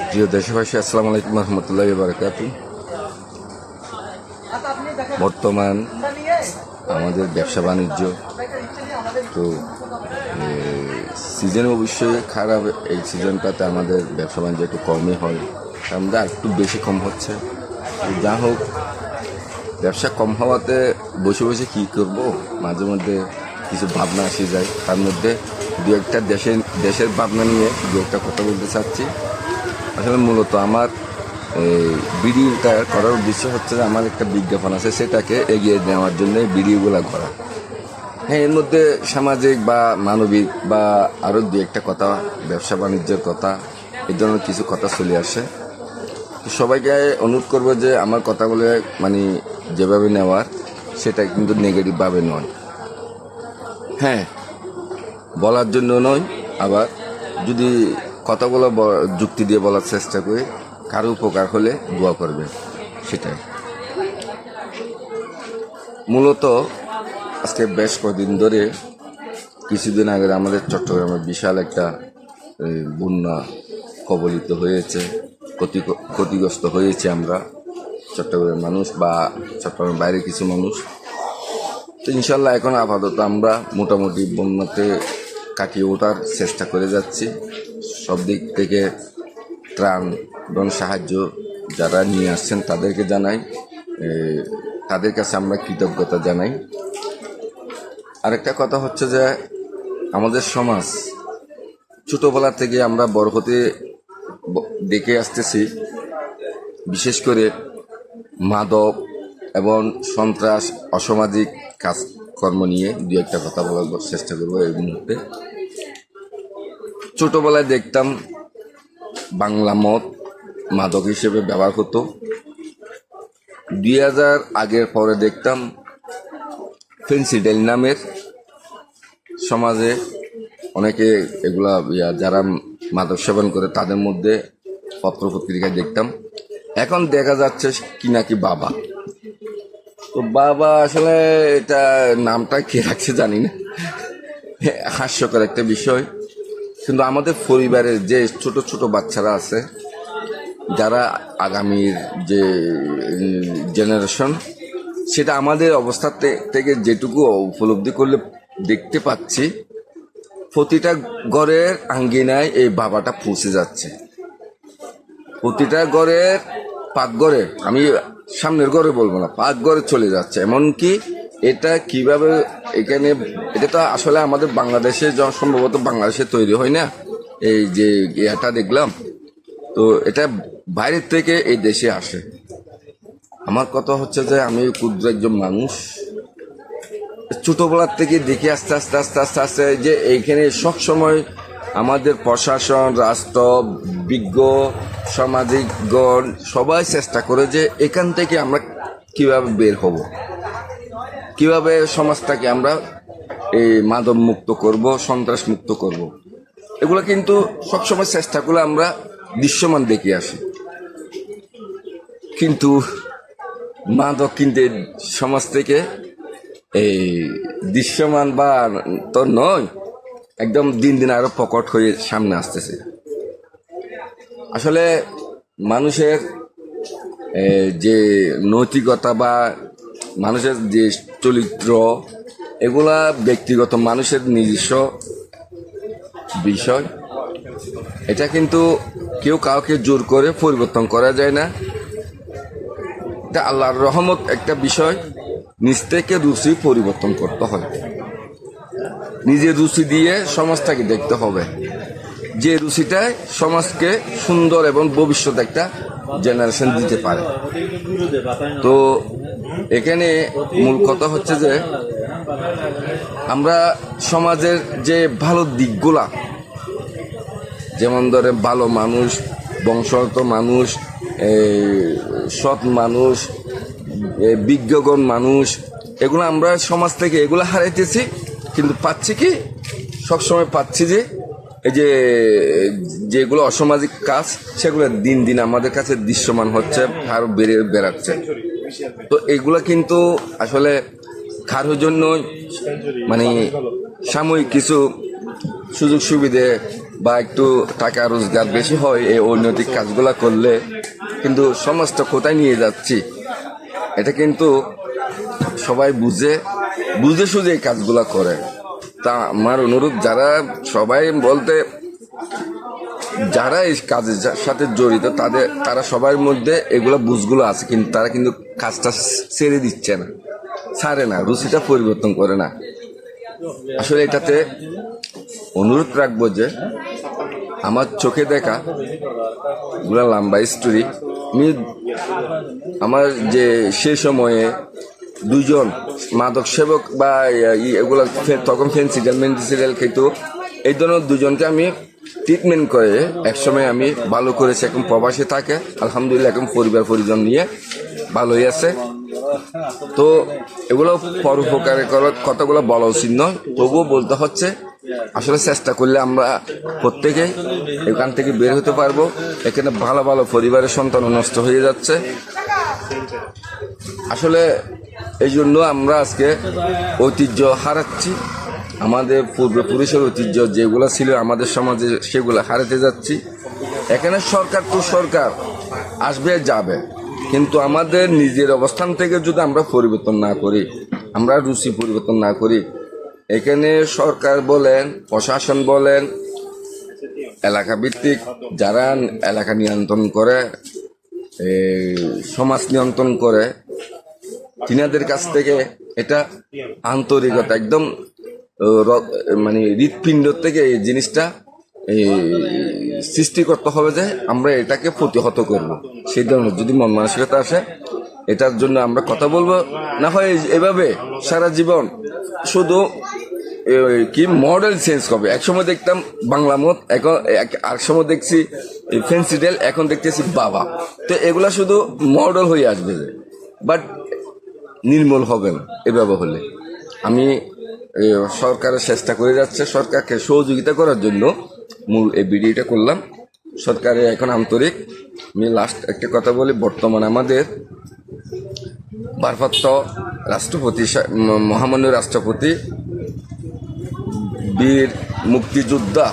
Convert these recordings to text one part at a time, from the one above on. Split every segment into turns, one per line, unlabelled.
প্রিয় দেশবাসী, আসসালামু আলাইকুম রহমতুল্লাহি ওয়া বারাকাতুহু। বর্তমান আমাদের ব্যবসা বাণিজ্য তো সিজন অবশ্যই খারাপ। এই সিজনটাতে আমাদের ব্যবসা বাণিজ্য একটু কমই হয়, আমাদের একটু বেশি কম হচ্ছে। যা হোক, ব্যবসা কম হওয়াতে বসে বসে কী করব, মাঝে মধ্যে কিছু ভাবনা আসে যায়। তার মধ্যে দু একটা দেশের ভাবনা নিয়ে দু একটা কথা বলতে চাচ্ছি। আসলে মূলত আমার ভিডিওটা করার উদ্দেশ্য হচ্ছে যে আমার একটা বিজ্ঞাপন আছে, সেটাকে এগিয়ে নেওয়ার জন্য ভিডিওগুলো করা। হ্যাঁ, এর মধ্যে সামাজিক বা মানবিক বা আরও দু একটা কথা, ব্যবসা বাণিজ্যের কথা, এই ধরনের কিছু কথা চলে আসে। সবাইকে অনুরোধ করবো যে আমার কথাগুলো মানে যেভাবে নেওয়ার, সেটা কিন্তু নেগেটিভভাবে নয়। হ্যাঁ, বলার জন্য নয়, আবার যদি কথাগুলো যুক্তি দিয়ে বলার চেষ্টা করি, কারো উপকার হলে দোয়া করবে, সেটাই। মূলত আজকে বেশ কদিন ধরে, কিছুদিন আগে আমাদের চট্টগ্রামে বিশাল একটা বন্যা কবলিত হয়েছে, ক্ষতিগ্রস্ত হয়েছে আমরা চট্টগ্রামের মানুষ বা চট্টগ্রামের বাইরে কিছু মানুষ। তো ইনশাল্লাহ এখন আপাতত আমরা মোটামুটি বন্যাতে কাটিয়ে ওঠার চেষ্টা করে যাচ্ছি। সব দিক থেকে ত্রাণ এবং সাহায্য যারা নিয়ে আসছেন তাদেরকে জানাই, তাদের কাছে আমরা কৃতজ্ঞতা জানাই। আরেকটা কথা হচ্ছে যে আমাদের সমাজ ছোটোবেলা থেকে আমরা বড় হতে দেখে আসতেছি, বিশেষ করে মাদক এবং সন্ত্রাস, অসামাজিক কাজকর্ম নিয়ে দু একটা কথা বলার চেষ্টা করবো এই মুহূর্তে। ছোটোবেলায় দেখতাম বাংলা মদ মাদক হিসেবে ব্যবহার হতো। 2000 আগের পরে দেখতাম ফেন্সিডাইল নামের সমাজে অনেকে এগুলা যারা মাদক সেবন করে তাদের মধ্যে পত্রপত্রিকায় দেখতাম। এখন দেখা যাচ্ছে কি নাকি বাবা। তো বাবা আসলে এটা নামটা কে রাখছে জানি না, হাস্যকর একটা বিষয়। কিন্তু আমাদের পরিবারের যে ছোট ছোট বাচ্চারা আছে, যারা আগামীর যে জেনারেশন, সেটা আমাদের অবস্থা থেকে যেটুকু উপলব্ধি করলে দেখতে পাচ্ছি, প্রতিটা ঘরের আঙ্গিনায় এই বাবাটা পৌঁছে যাচ্ছে। প্রতিটা ঘরের পাকঘরে, আমি সামনের ঘরে বলবো না, পাকঘরে চলে যাচ্ছে। এমনকি এটা কিভাবে এখানে, এটা তো আসলে আমাদের বাংলাদেশে সম্ভবত বাংলাদেশে তৈরি হয় না, এই যে এটা দেখলাম, তো এটা বাইরের থেকে এই দেশে আসে। আমার কথা হচ্ছে যে আমি ক্ষুদ্র একজন মানুষ, ছোটবেলার থেকে দেখে আস্তে আস্তে আস্তে আস্তে আস্তে যে এইখানে সবসময় আমাদের প্রশাসন, রাষ্ট্র, বিজ্ঞ, সামাজিকগণ সবাই চেষ্টা করে যে এখান থেকে আমরা কিভাবে বের হব, কিভাবে সমাজটাকে আমরা এই মাদক মুক্ত করব, সন্ত্রাস মুক্ত করব। এগুলো কিন্তু সবসময় চেষ্টা করে আমরা দৃশ্যমান দেখে আসি। কিন্তু মাদক কিন্তু সমাজ থেকে এই দৃশ্যমান বা তো নয়, একদম দিন দিন আরো প্রকট হয়ে সামনে আসতেছে। আসলে মানুষের যে নৈতিকতা বা মানুষের যে চরিত্র, এগুলা ব্যক্তিগত মানুষের নিজস্ব বিষয়। এটা কিন্তু কেউ কাউকে জোর করে পরিবর্তন করা যায় না। এটা আল্লাহর রহমত একটা বিষয়, নিজ থেকে রুচি পরিবর্তন করতে হয়। নিজের রুচি দিয়ে সমাজটাকে দেখতে হবে, যে রুচিটায় সমাজকে সুন্দর এবং ভবিষ্যৎ একটা জেনারেশন দিতে পারে। তো এখানে মূল কথা হচ্ছে যে আমরা সমাজের যে ভালো দিকগুলা, যেমন ধরে ভালো মানুষ, বংশগত মানুষ, সৎ মানুষ, বিজ্ঞগণ মানুষ, এগুলো আমরা সমাজ থেকে এগুলো হারাইতেছি। কিন্তু পাচ্ছি কি, সবসময় পাচ্ছি যে এই যে যেগুলো অসামাজিক কাজ, সেগুলো দিন দিন আমাদের কাছে দৃশ্যমান হচ্ছে, আরো বেড়াচ্ছে। তো এগুলো কিন্তু আসলে কারোর জন্য মানে সাময়িক কিছু সুযোগ সুবিধে বা একটু টাকা রোজগার বেশি হয় এই অনৈতিক কাজগুলা করলে, কিন্তু সমাজটা কোথায় নিয়ে যাচ্ছি এটা কিন্তু সবাই বুঝে সুঝে এই কাজগুলা করে। তা আমার অনুরোধ, যারা সবাই বলতে যারা এই কাজের সাথে জড়িত তারা সবার মধ্যে এগুলো বুঝগুলো আছে, কিন্তু তারা কিন্তু কাজটা ছেড়ে দিচ্ছে না, ছাড়ে না, রুচিটা পরিবর্তন করে না। আসলে এটাতে অনুরোধ রাখবো যে আমার চোখে দেখা এগুলো লম্বা স্টোরি। আমার যে সে সময়ে দুজন মাদক সেবক বা এগুলো তখন ফেন্সিডাল মেডিসিনাল খেত, এই ধরনের দুজনকে আমি ট্রিটমেন্ট করে একসময় আমি ভালো করেছি। এখন প্রবাসে থাকে আলহামদুলিল্লাহ, এখন পরিবার পরিজন নিয়ে ভালোই আছে। তো এগুলো পরোপকারের কথাগুলো বলা উচিত নয়, তবুও বলতে হচ্ছে। আসলে চেষ্টা করলে আমরা প্রত্যেকেই এখান থেকে বের হতে পারবো। এখানে ভালো ভালো পরিবারের সন্তান নষ্ট হয়ে যাচ্ছে। আসলে এই জন্য আমরা আজকে ঐতিহ্য হারাচ্ছি, আমাদের পূর্বপুরুষের ঐতিহ্য যেগুলো ছিল আমাদের সমাজে সেগুলো হারাতে যাচ্ছি। এখানে সরকার তো সরকার আসবে যাবে, কিন্তু আমাদের নিজের অবস্থান থেকে যদি আমরা পরিবর্তন না করি, আমরা রুচি পরিবর্তন না করি, এখানে সরকার বলেন, প্রশাসন বলেন, এলাকা ভিত্তিক যারা এলাকা নিয়ন্ত্রণ করে, সমাজ নিয়ন্ত্রণ করে, তিনাদের কাছ থেকে এটা আন্তরিকতা একদম মানে হৃৎপিণ্ড থেকে এই জিনিসটা সৃষ্টি করতে হবে যে আমরা এটাকে প্রতিহত করব। সেই ধরনের যদি মন মানসিকতা আসে, এটার জন্য আমরা কথা বলবো। না হয় এভাবে সারা জীবন শুধু কি মডেল চেঞ্জ হবে। একসময় দেখতাম বাংলা মত, এখন আর সময় দেখছি ফেন্সিডেল, এখন দেখতেছি বাবা। তো এগুলা শুধু মডেল হয়ে আসবে, বাট নির্মূল হবে না এভাবে হলে। আমি সরকারের চেষ্টা করে যাচ্ছে, সরকারকে সহযোগিতা করার জন্য মূল এই ভিডিওটা করলাম। সরকারে এখন আন্তরিক। আমি লাস্ট একটা কথা বলি, বর্তমানে আমাদের ভারপ্রাপ্ত রাষ্ট্রপতি, মহামান্য রাষ্ট্রপতি, বীর মুক্তিযোদ্ধা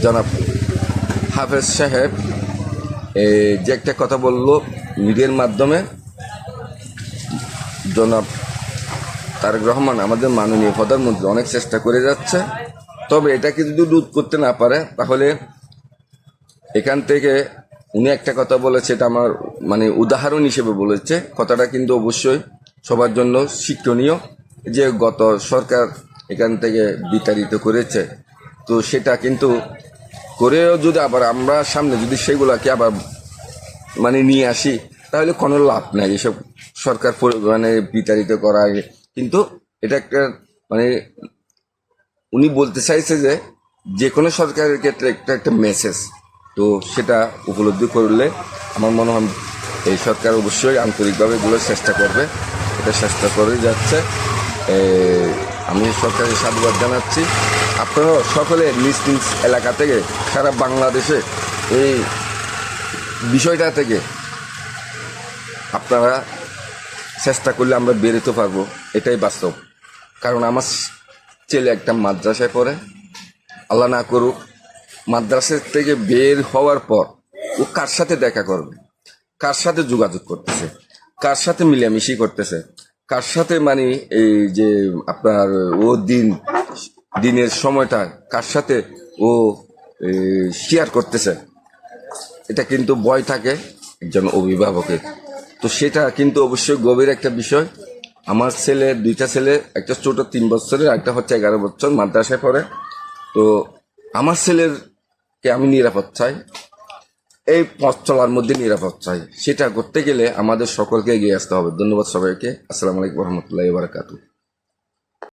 জনাব হাফেজ সাহেব যে একটা কথা বললো মিডিয়ার মাধ্যমে, জনাব তারেক রহমান আমাদের মাননীয় প্রধানমন্ত্রী অনেক চেষ্টা করে যাচ্ছে। তবে এটাকে যদি রোধ করতে না পারে, তাহলে এখান থেকে উনি একটা কথা বলেছে, এটা আমার মানে উদাহরণ হিসেবে বলেছে, কথাটা কিন্তু অবশ্যই সবার জন্য শিক্ষণীয়। যে গত সরকার এখান থেকে বিতাড়িত করেছে, তো সেটা কিন্তু করেও যদি আবার আমরা সামনে যদি সেগুলাকে আবার মানে নিয়ে আসি, তাহলে কোনো লাভ নাই এসব সরকার মানে বিতাড়িত করা। কিন্তু এটা একটা মানে উনি বলতে চাইছে যে কোনো সরকারের ক্ষেত্রে একটা মেসেজ, তো সেটা উপলব্ধি করলে আমার মনে হয় এই সরকার অবশ্যই আন্তরিকভাবে এগুলো চেষ্টা করবে, এটা চেষ্টা করে যাচ্ছে। আমি সরকারের সাধুবাদ জানাচ্ছি। আপনারাও সকলে নিজ নিজ এলাকা থেকে সারা বাংলাদেশে এই বিষয়টা থেকে আপনারা চেষ্টা করলে আমরা বেরোতে পারবো, এটাই বাস্তব। কারণ আমার ছেলে একটা মাদ্রাসায় পড়ে, আল্লাহ না করুক মাদ্রাসা থেকে বের হওয়ার পর ও কার সাথে দেখা করবে, কার সাথে যোগাযোগ করতেছে, কার সাথে মিলামিশি করতেছে, কার সাথে মানে এই যে আপনার ও দিনের সময়টা কার সাথে ও শেয়ার করতেছে, এটা কিন্তু ভয় থাকে একজন অভিভাবকের। তো সেটা কিন্তু অবশ্যই গভীর একটা বিষয়। আমার ছেলে, দুইটা ছেলে, একটা ছোট 3 বছরের, একটা হচ্ছে 11 বছর, মাদ্রাসায় পড়ে। তো আমার ছেলেরকে আমি নিরাপদ চাই, এই পথ চলার মধ্যে নিরাপদ চাই। সেটা করতে গেলে আমাদের সকলকে এগিয়ে আসতে হবে। ধন্যবাদ সবাইকে। আসসালামু আলাইকুম রহমতুল্লাহি ওয়া বারাকাতুহু।